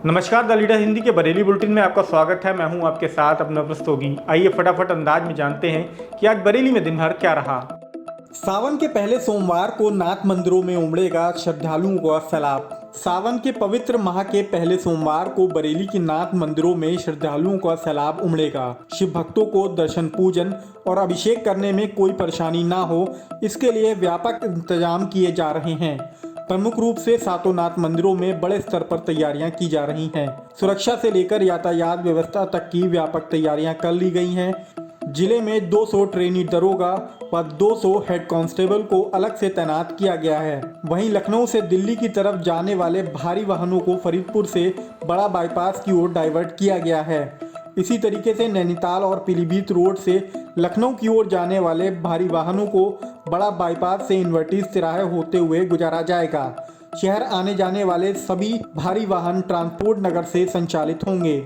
नमस्कार, the leader Hindi के Bareilly bulletin में आपका स्वागत है। मैं हूं आपके साथ अपना प्रस्तोगी। आइए फटाफट अंदाज में जानते हैं कि आज बरेली में दिन भर क्या रहा। सावन के पहले सोमवार को नाथ मंदिरों में उमड़ेगा श्रद्धालुओं का सैलाब। सावन के पवित्र माह के पहले सोमवार को बरेली के नाथ मंदिरों में श्रद्धालुओं का सैलाब उमड़ेगा। शिव भक्तों को दर्शन पूजन और अभिषेक करने में कोई परेशानी ना हो, इसके लिए व्यापक इंतजाम किए जा रहे हैं। प्रमुख रूप से सातों नाथ मंदिरों में बड़े स्तर पर तैयारियां की जा रही हैं। सुरक्षा से लेकर यातायात व्यवस्था तक की व्यापक तैयारियां कर ली गई हैं। जिले में 200 ट्रेनी दरोगा व 200 हेड कांस्टेबल को अलग से तैनात किया गया है। वहीं लखनऊ से दिल्ली की तरफ जाने वाले भारी वाहनों को फरीदपुर से बड़ा बाईपास की ओर डाइवर्ट किया गया है। इसी तरीके से नैनीताल और पीलीभीत रोड से लखनऊ की ओर जाने वाले भारी वाहनों को बड़ा बाईपास से इन्वर्टिस तिराहे होते हुए गुजारा जाएगा। शहर आने जाने वाले सभी भारी वाहन ट्रांसपोर्ट नगर से संचालित होंगे।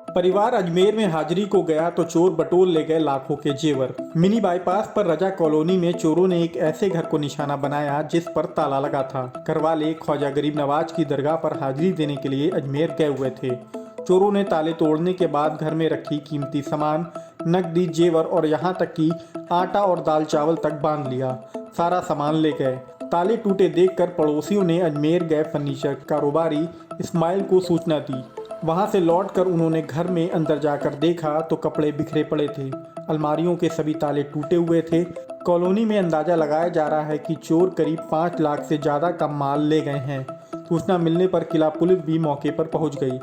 परिवार अजमेर में हाजिरी को गया तो चोर बटोर ले गए लाखों के जेवर। मिनी बाईपास पर रजा कॉलोनी में चोरों ने एक ऐसे घर को निशाना बनाया जिस पर ताला लगा था। घर वाले ख्वाजा गरीब नवाज की दरगाह पर हाजिरी देने के लिए अजमेर गए हुए थे। चोरों ने ताले तोड़ने के बाद घर में रखी कीमती सामान, नकदी, जेवर और यहाँ तक कि आटा और दाल चावल तक बांध लिया। सारा सामान ले गए। ताले टूटे देखकर पड़ोसियों ने अजमेर गए फर्नीचर कारोबारी इस्माइल को सूचना दी। वहां से लौटकर उन्होंने घर में अंदर जाकर देखा तो कपड़े बिखरे पड़े थे। अलमारियों के सभी ताले टूटे हुए थे। कॉलोनी में अंदाजा लगाया जा रहा है कि चोर करीब 5 लाख से ज़्यादा का माल ले गए हैं। सूचना मिलने पर किला पुलिस भी मौके पर पहुंच गई।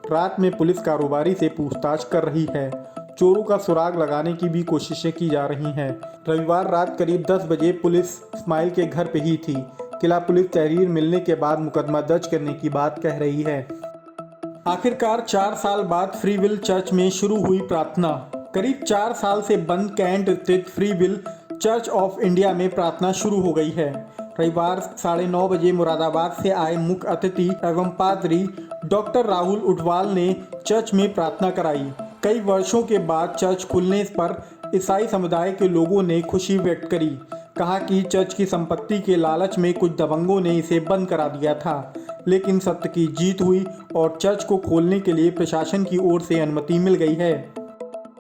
रात में पुलिस कारोबारी से पूछताछ कर रही है। चोरों का सुराग लगाने की भी कोशिशें की जा रही हैं। रविवार रात करीब 10 बजे पुलिस इस्माइल के घर पे ही थी। किला पुलिस तहरीर मिलने के बाद मुकदमा दर्ज करने की बात कह रही है। आखिरकार 4 साल बाद फ्री विल चर्च में शुरू हुई प्रार्थना। करीब 4 साल से बंद कैंट स्थित free will church of India में प्रार्थना शुरू हो गई है। रविवार 9:30 बजे मुरादाबाद से आए मुख्य अतिथि एवं पादरी डॉक्टर राहुल उटवाल ने चर्च में प्रार्थना कराई। कई वर्षों के बाद चर्च खुलने पर ईसाई समुदाय के लोगों ने खुशी व्यक्त करी। कहा कि चर्च की संपत्ति के लालच में कुछ दबंगों ने इसे बंद करा दिया था, लेकिन सत्य की जीत हुई और चर्च को खोलने के लिए प्रशासन की ओर से अनुमति मिल गई है।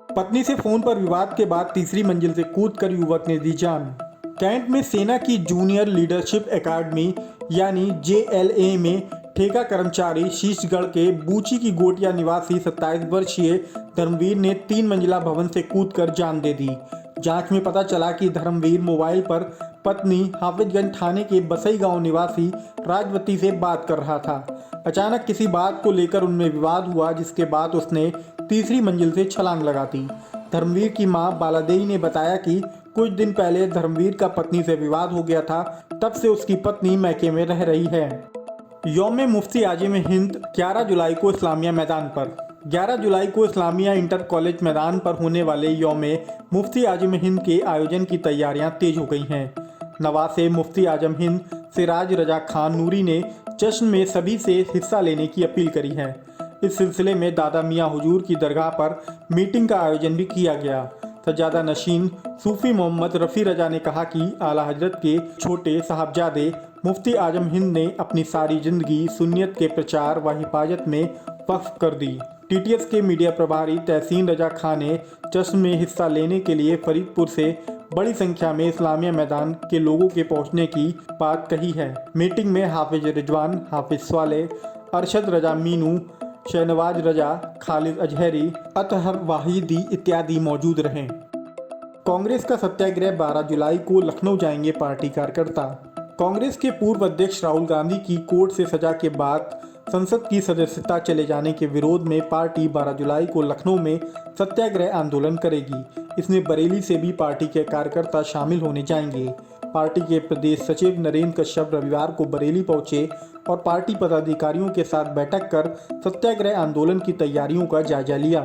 पत्नी से फोन पर विवाद के बाद तीसरी मंजिल से कूदकर युवक ने दी जान। कैंट में सेना की जूनियर लीडरशिप एकेडमी यानी JLA में ठेका कर्मचारी शीशगढ़ के बूची की गोटिया निवासी 27 वर्षीय धर्मवीर ने 3 मंजिला भवन से कूदकर जान दे दी। जांच में पता चला कि धर्मवीर मोबाइल पर पत्नी हाफिजगंज थाने के बसई गांव निवासी राजवती से बात कर रहा था। अचानक किसी बात को लेकर उनमें विवाद हुआ, जिसके बाद उसने तीसरी मंजिल से छलांग लगा दी। धर्मवीर की मां बालादेई ने बताया कि कुछ दिन पहले धर्मवीर का पत्नी से विवाद हो गया था। तब से उसकी पत्नी मैके में रह रही है। यौम मुफ्ती आजिम हिंद 11 जुलाई को इस्लामिया मैदान पर। 11 जुलाई को इस्लामिया इंटर कॉलेज मैदान पर होने वाले यौम मुफ्ती आजिम हिंद के आयोजन की तैयारियां तेज हो गई हैं। नवासे मुफ्ती आजम हिंद सिराज रजा खान नूरी ने जश्न में सभी से हिस्सा लेने की अपील करी है। इस सिलसिले में दादा मियाँ हुजूर की दरगाह पर मीटिंग का आयोजन भी किया गया। सज्जादा नशीन सूफी मोहम्मद रफ़ी रजा ने कहा कि आला हजरत के छोटे साहबजादे मुफ्ती आजम हिंद ने अपनी सारी जिंदगी सुन्नियत के प्रचार व हिफाजत में वक्फ कर दी। TTS के मीडिया प्रभारी तहसीन रजा खान ने जश्न में हिस्सा लेने के लिए फरीदपुर से बड़ी संख्या में इस्लामिया मैदान के लोगों के पहुंचने की बात कही है। मीटिंग में हाफिज रिजवान, हाफिज स्वाले, अरशद रजा मीनू, शहनवाज रजा, खालिद अजहरी, अतहर वाहिदी इत्यादि मौजूद रहे। कांग्रेस का सत्याग्रह 12 जुलाई को लखनऊ जाएंगे पार्टी कार्यकर्ता। कांग्रेस के पूर्व अध्यक्ष राहुल गांधी की कोर्ट से सजा के बाद संसद की सदस्यता चले जाने के विरोध में पार्टी 12 जुलाई को लखनऊ में सत्याग्रह आंदोलन करेगी। इसमें बरेली से भी पार्टी के कार्यकर्ता शामिल होने जाएंगे। पार्टी के प्रदेश सचिव नरेंद्र कश्यप रविवार को बरेली पहुंचे और पार्टी पदाधिकारियों के साथ बैठक कर सत्याग्रह आंदोलन की तैयारियों का जायजा लिया।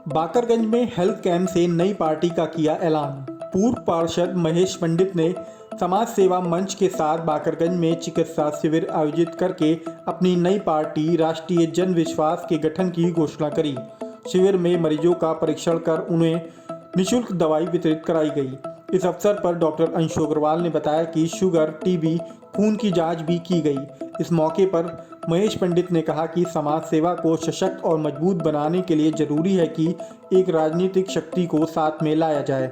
बाकरगंज में हेल्थ कैंप से नई पार्टी का किया ऐलान। पूर्व पार्षद महेश पंडित ने समाज सेवा मंच के साथ बाकरगंज में चिकित्सा शिविर आयोजित करके अपनी नई पार्टी राष्ट्रीय जन विश्वास के गठन की घोषणा करी। शिविर में मरीजों का परीक्षण कर उन्हें निःशुल्क दवाई वितरित कराई गई। इस अवसर पर डॉक्टर अंशु अग्रवाल ने बताया कि शुगर, टीबी, खून की जांच भी की गई। इस मौके पर महेश पंडित ने कहा कि समाज सेवा को सशक्त और मजबूत बनाने के लिए जरूरी है कि एक राजनीतिक शक्ति को साथ में लाया जाए।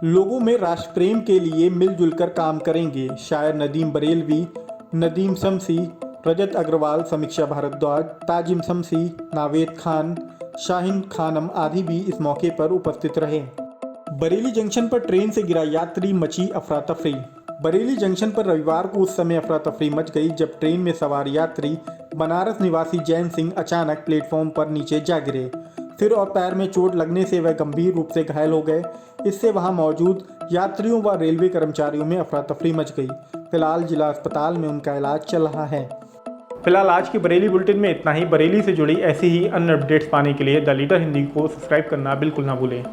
लोगों में राष्ट्र प्रेम के लिए मिलजुल कर काम करेंगे। शायर नदीम बरेलवी, नदीम शमसी, रजत अग्रवाल, समीक्षा भारद्वाज, ताजिम शमसी, नावेद खान, शाहीन खानम आदि भी इस मौके पर उपस्थित रहे। बरेली जंक्शन पर ट्रेन से गिरा यात्री, मची अफरा तफरी। बरेली जंक्शन पर रविवार को उस समय अफरा तफरी मच गई जब ट्रेन में सवार यात्री बनारस निवासी जैन सिंह अचानक प्लेटफॉर्म पर नीचे जा गिरे। सिर और पैर में चोट लगने से वह गंभीर रूप से घायल हो गए। इससे वहां मौजूद यात्रियों व रेलवे कर्मचारियों में अफरा तफरी मच गई। फिलहाल जिला अस्पताल में उनका इलाज चल रहा है। फिलहाल आज की बरेली बुलेटिन में इतना ही। बरेली से जुड़ी ऐसी ही अन्य अपडेट्स पाने के लिए द लीडर हिंदी को सब्सक्राइब करना बिल्कुल ना भूलें।